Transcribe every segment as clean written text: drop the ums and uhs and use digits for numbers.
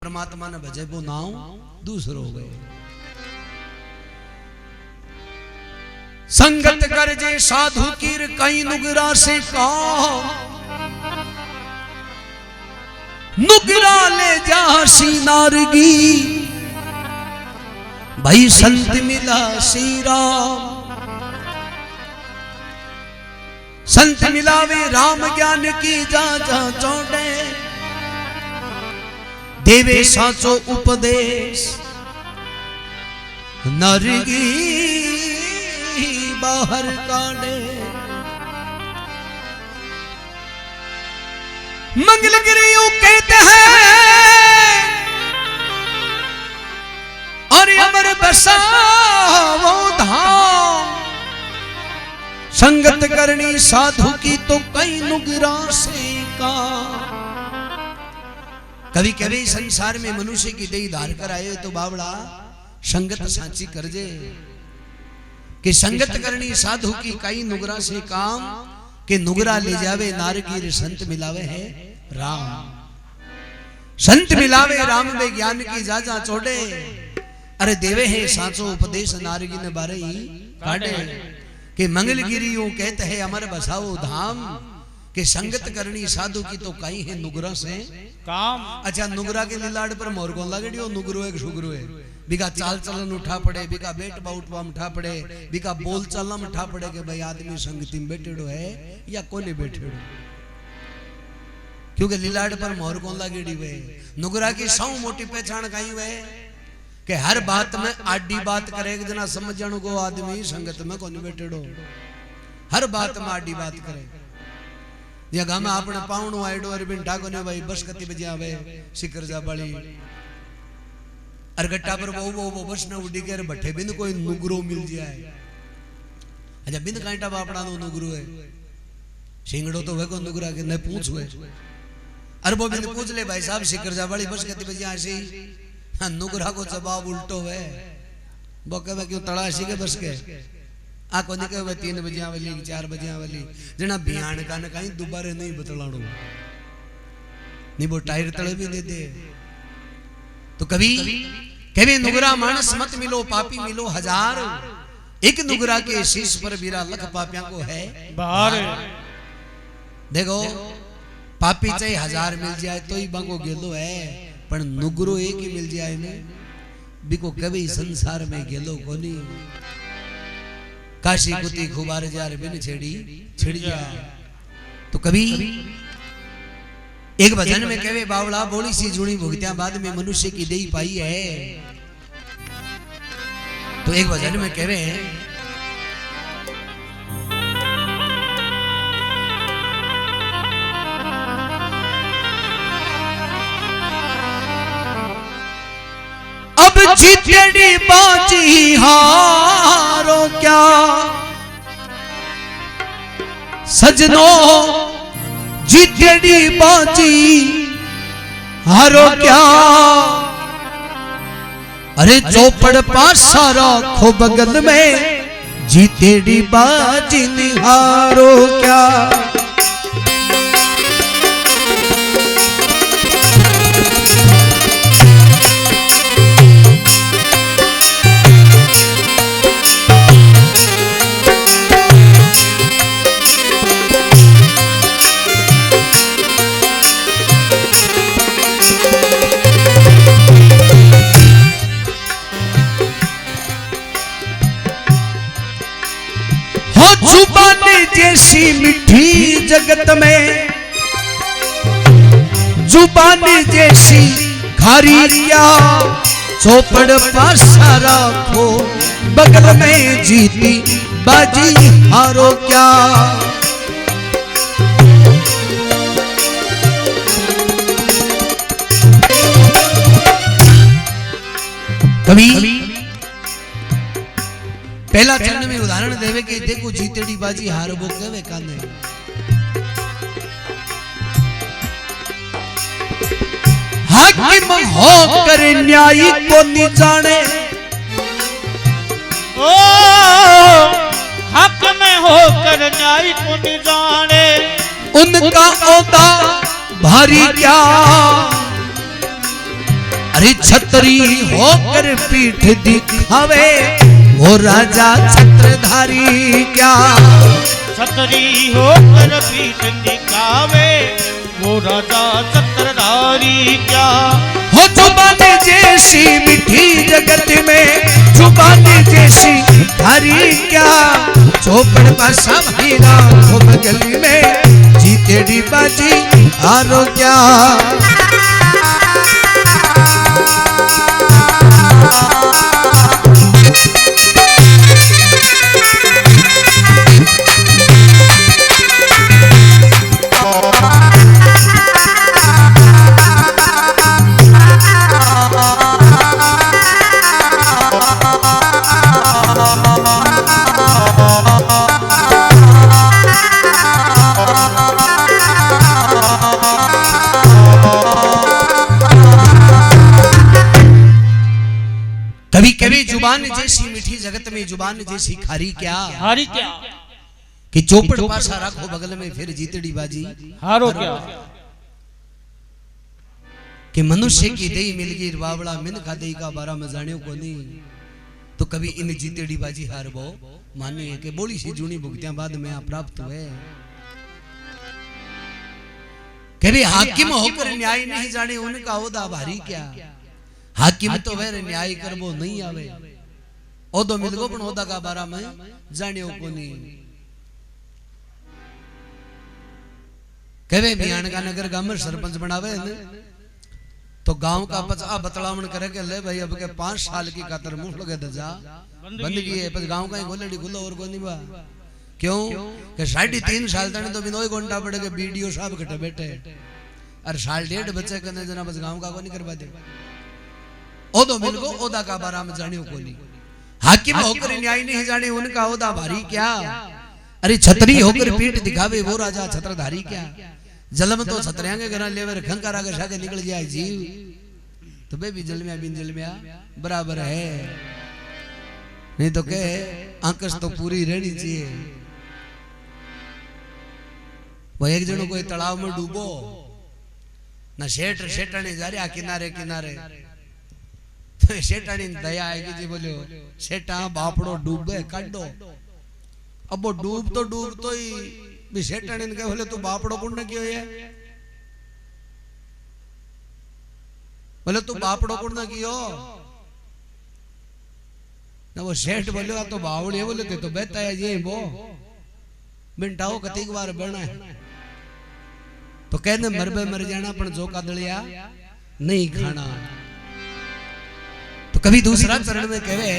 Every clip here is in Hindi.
परमात्मा ने भजे वो नाव दूसरो हो गए। संगत कर जे साधु कीर कई नुगरा से कहो, नुगरा ले जा सीनारगी, भाई संत मिला श्री राम। संत मिलावे राम ज्ञान की जा जा चौड़े, देवे साचो उपदेश नरगी बाहर काढ़े। मंगलगिरियों कहते हैं और अमर बसाओ धाम, संगत करनी साधु की तो कई नुगरा से का। कभी कभी संसार में मनुष्य की देह धार कर आए तो बावड़ा संगत साची कर जे, कि संगत करनी साधु की कई नुगरा से काम, के नुगरा ले जावे नारगीर संत मिलावे है राम। संत मिलावे राम में ज्ञान की जाजा चोड़े, अरे देवे है साचो उपदेश नारगी ने बारे ही काटे। कि मंगलगिरियों कहते हैं अमर बसाओ धाम, के संगत करनी साधु की तो कई है नुगरा से काम। अच्छा नुगरा के लीलाड़ पर मोर को लगड़ियो नुगरो एक शुगरो है, बिका चाल चलन उठा पड़े, बिका बेट बाउटवा में उठा पड़े, बिका बोल चलना में उठा पड़े कि भाई आदमी संगति में बैठेड़ो है या कोने बैठेड़ो, क्योंकि लीलाड़ पर मोर को लगड़ी वे। नुगरा की सौ मोटी पहचान कहीं वे कि हर बात में आडी बात करे, एक जना समझण को आदमी संगत में कोने बैठेड़ो, हर बात में आडी बात करे। या गाम अपने पावणो आइडो अरे बिन ठाको ने भाई बस कति बजे आवे सिकर जा बाली अरगट्टा पर वो बस न उड़ी के बैठे बिन कोई नुगरो मिल जाए। अच्छा बिन कांटा बापड़ा नो नुगरो है, सिंगड़ो तो वे को नुगरा के न पूछ हुए, अरे वो बिन पूछ ले भाई साहब सिकर जा बाली बस कति बजे ऐसे ही। हाँ नुगरा को जवाब उल्टो है, वो कहे क्यों तड़ाशी के बस के आ को निके 3 बजे वाली 4 बजे वाली जना बिहान का न कहीं दोबारा नहीं बतलाणो, नहीं वो टायर तले भी दे दे। तो कभी कभी नुगरा मानस मत मिलो पापी मिलो हजार, एक नुगरा के शीश पर बीरा लख पापिया को है बाहर। देखो पापी चाहे 1000 मिल जाए तो ही बांगो गेलो है, पर नुगरो एक ही मिल जाए ने बिको कभी संसार में गेलो कोनी। काशी कुती खुबार जार बिन छेड़ी छिड़ जाए। तो कभी एक भजन में कहे बावड़ा बोली सी जुड़ी भुगत्या बाद में मनुष्य की देही पाई है। तो एक भजन में कहे अब जीतेड़ी बाजी हारो क्या सजनो, जीतेड़ी बाजी हारो क्या। अरे चौपड़ पासा रखो बगल में, जीतेड़ी बाजी निहारो क्या। जुबान जैसी मिठी जगत में, जुबान जैसी खारी क्या। चौपड़ पासा रखो बगल में, जीती बाजी हारो क्या। कभी पहला चरण में उदाहरण देवे कि देखो जीतेड़ी बाजी हार वो कहे काने। हाकिम हो कर न्यायी को नहीं जाने, ओ हक में होकर न्यायी को नहीं जाने। उनका ओदा भारी क्या, अरे छतरी होकर पीठ दिखावे वो राजा छत्रधारी क्या। छतरी होकर पीठ दिखावे वो राजा छत्रधारी क्या। हो जुबान जैसी मीठी जगत में जुबान जैसी धारी क्या। चौपड़ पासा भीरा हो गली में जीतेड़ी बाजी हारो क्या। कभी कभी जुबान जैसी मीठी जगत में जुबान जैसी खारी क्या। हारी क्या कि चौपड़ पासा रखो बगल में फिर जीतड़ी बाजी हारो क्या। कि मनुष्य की दई मिल गई बावड़ा मिन खा दई का बारा में जाने को नहीं। तो कभी इन जीतड़ी बाजी हारबो मानिए कि बोली सी जूनी भुगतियां बाद में आप प्राप्त हुए। कभी हाकिम होकर न्याय नहीं जाने उनका ओदा भारी क्या। हाकिम तो वह न्याय करबो नहीं आवे ओदो मिलगो पण ओदा का बारा में जानियो को नहीं। कहे बियान का नगर गांव में सरपंच बनावे न तो गांव का पचा बतलावण करे के ले भाई अब के 5 साल की खातर मुंह लगे दजा बंदगी है पर गांव का ही गोलड़ी गुलो और कोनी बा। क्यों कि 3.5 साल तने तो बिनोय घंटा पड़े के वीडियो साहब कटे बैठे और साल डेढ़ बच्चे कने जना बस गांव का को नहीं करवा दे ओदो मिलगो ओदा का बारा में जानियो कोनी। हाकिम होकर न्याय नहीं जाने उनका ओदा भारी क्या। अरे छतरी होकर पीठ दिखावे वो राजा छत्रधारी क्या। जलम तो छतरिया के घर लेवे खंकारा के सागे निकल जाए जीव तो बेबी जलमिया बिन जलमिया बराबर है। नहीं तो के आंकस तो पूरी रहनी चाहिए। वो एक जनो कोई तालाब में डूबो ना सेठ सेठानी जा रहा किनारे किनारे तो सेठानी दया आएगी जी बोलो सेठा बापड़ो डूबे काटो। अब वो डूब तो ही भी सेठानी ने कहे बोले तू बापड़ो कुंड क्यों है बोले तू बापड़ो कुंड क्यों ना वो सेठ बोले तो बावड़ी है बोले तो बेहता है ये वो बिनटाओ कतीक बार बना है तो कहने मरबे मर जाना पण जो का दलिया नहीं खाना। तो कभी दूसरा चरण में कहे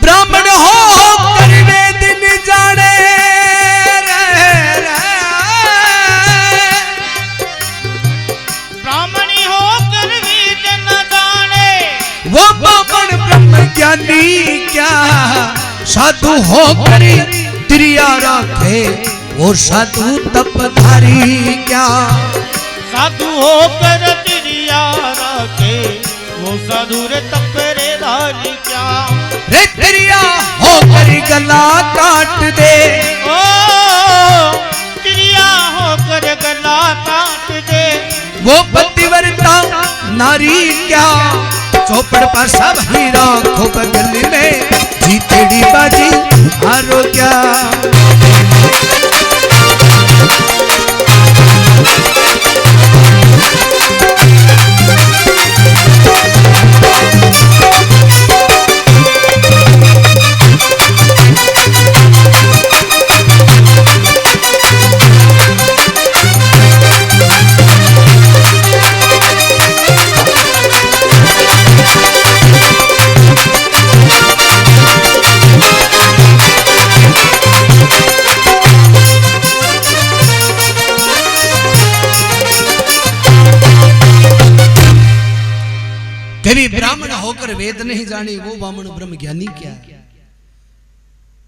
ब्राह्मण हो कर वेद न जाने ब्राह्मणी होकर वेद न जाने वो बामण ब्रह्म ज्ञानी क्या। साधु होकर त्रिया रखे वो साधु तपधारी क्या। साधु होकर त्रिया रखे वो साधु रे तपरे धारी क्या। रे त्रिया होकर गला काट दे ओ त्रिया होकर गला काट दे वो पतिव्रता नारी क्या। चौपड़ पासा भाई राखो बगल में जीतेड़ी बाजी हारो क्या। कभी ब्राह्मण होकर वेद नहीं जाने वो बामण ब्रह्म ज्ञानी क्या।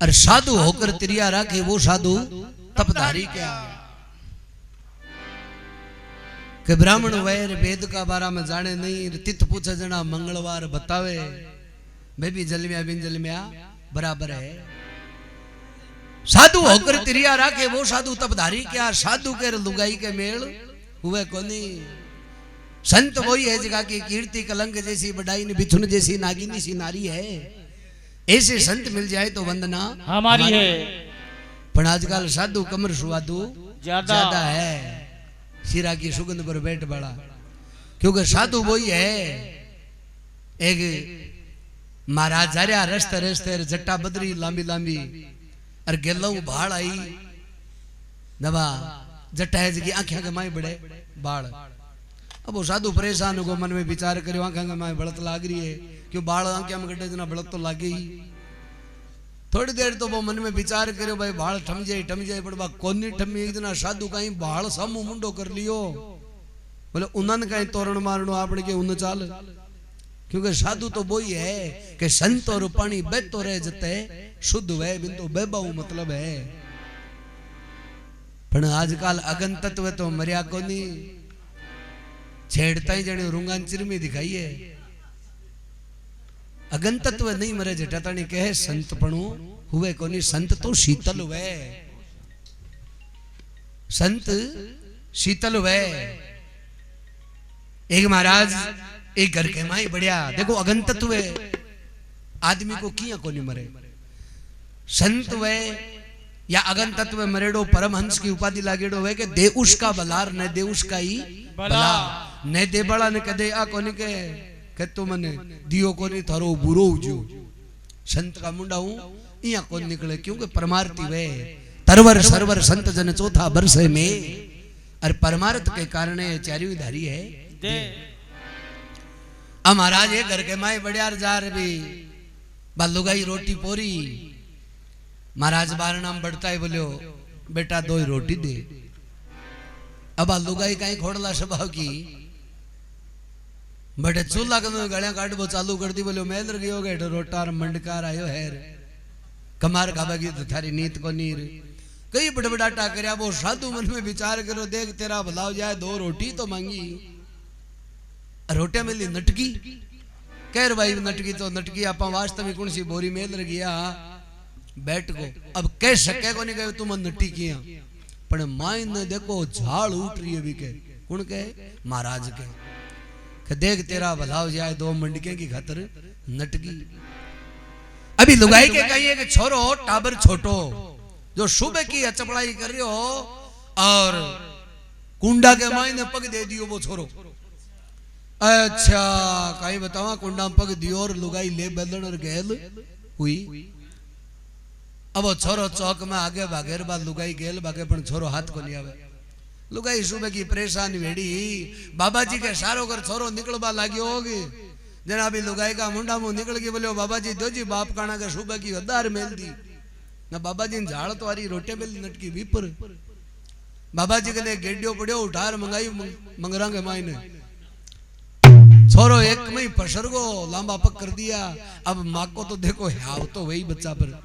और साधु होकर त्रिया रखे वो साधु तपधारी क्या। कि ब्राह्मण वैर वेद का बारा में जाने नहीं, तिथ पूछे जना मंगलवार बतावे, मैं भी जलमिया बिन जलमिया बराबर है। साधु होकर तिरिया राखे वो साधु तपधारी क्या, साधु के लुगाई के मेल हुए कोनी। संत वही है जगह की कीर्ति कलंक जैसी बढ़ाई ने बिथुन जैसी नागिनी सी नारी है। ऐसे संत मिल जाए तो वंदना हमारी है। पर आजकल साधु कमर सुवादु ज्यादा है, शीरा की सुगंध पर बैठ बड़ा। क्योंकि साधु वही है, एक महाराज जा रहा रस्ते रस्ते जट्टा बदरी लांबी लांबी और गेलऊ भाड़ आई दबा जट्टा है जगी आंखें के माई बड़े बाढ़। अब वो साधु परेशान हो मन में विचार करो, आंखें के माई बड़त लाग रही है, क्यों बाढ़ आंखें में गड्ढे जना बड़त तो लागे ही। थोड़ी देर तो वो मन में विचार करो भाई भाड़ ठम जाए पर कोनी ठमी। एक जना साधु कहीं भाड़ सामू मुंडो कर लियो, बोले उन्हन कहीं तोरण मारनो आपने के उन चाल। क्योंकि साधु तो वही है कि संत और पानी बहतो रहे जते शुद्ध है, बिंदु बेबाऊ मतलब है। पर आजकल अगन तत्व तो मरिया कोनी, छेड़ता ही जने रुंगान चिरमी दिखाइए। अगन तत्व नहीं मरे जटातानी कहे संत पणु हुए कोनी। संत तो शीतल हुए, संत शीतल हुए। एक महाराज एक घर के माई बढ़िया देखो अगन तत्व आदमी को किया कोनी मरे। संत वे या अगन तत्व मरेडो परमहंस की उपाधि लागेडो है कि देउस का बलार न देउस का ही बला न दे बड़ा ने कदे आ कोनी के तू मने दियो कोनी थारो बुरो उजो। संत का मुंडा हूं इया कोन निकले, क्योंकि परमार्थी वे तरवर सरवर संत जन चौथा बरस में। और परमार्थ के कारण चारियों धारी है दे। अब महाराज ये घर के माए बड़ियार जा रही बालुगाई रोटी पोरी। महाराज बार नाम बढ़ता है, बोलो बेटा दो ही रोटी दे। अब लुगाई कहीं खोड़ला स्वभाव की बड़े चूल्हा गलियां काट वो चालू कर दी। बोलो मेल गयो गए रोटार मंडकार आयो हैर कमार खाबेगी तो थारी नीत को नीर कई बड़बड़ाटा करया। वो साधु मन में विचार करो, देख तेरा भलाव जाए दो रोटी तो मांगी, रोटियां मिली नटकी। कह भाई नटकी तो नटकी आप वास्तविक कौन सी बोरी मेल गया बैठ को। अब कह सके को नहीं कहे तुम नटी किया, पर माई ने देखो झाड़ उठ रही है भी के कौन के महाराज के देख तेरा भलाव जाए दो मंडके की खातर नटकी। अभी लुगाई के कहिए कि छोरो टाबर छोटो जो सुबह की चपड़ाई कर रहे हो और कुंडा के माई ने पग दे दियो वो छोरो। अच्छा कहीं बतावा कुंडा पग दियो और लुगाई ले बदन और गैल हुई। अब वो छोरो चौक में आगे भागे बाद लुगाई गेल भागे पर छोरो हाथ को लिया। लुगाई सुबह की परेशानी वेड़ी बाबा जी के सारो कर छोरो निकलवा लागियो होगी। जना भी लुगाई का मुंडा मुंह निकल गई, बोले बाबा जी दो जी बाप काना के सुबह की हदार मेल दी ना। बाबा जी ने झाड़ तो आरी रोटे मेल नटकी विपर। बाबा जी के लिए गेडियो पड़ियो उठार मंगाई मंगरा के माई ने। छोरो एक में ही पसर गो लांबा पक कर दिया। अब माँ को तो देखो हाव तो वही बच्चा पर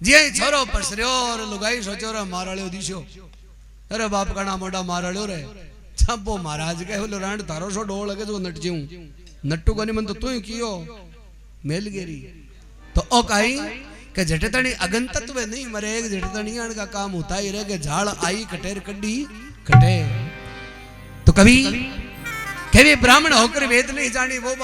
जी छोरो पसरियो और लुगाई सोचो रे माराड़ियो दिशो। अरे बाप का नाम मोटा माराड़ियो रे छपो महाराज के बोलो रांड तारो सो डोल लगे जो नट जीऊं नट्टू को नहीं मन तो तू ही कियो मेल गेरी। तो ओ काई के जटतणी अगन तत्व नहीं मरे जटतणी का काम होता ही रहे के झाड़ आई कटेर कड्डी कटे। तो कभी ब्राह्मण होकर वेद नहीं जानी वो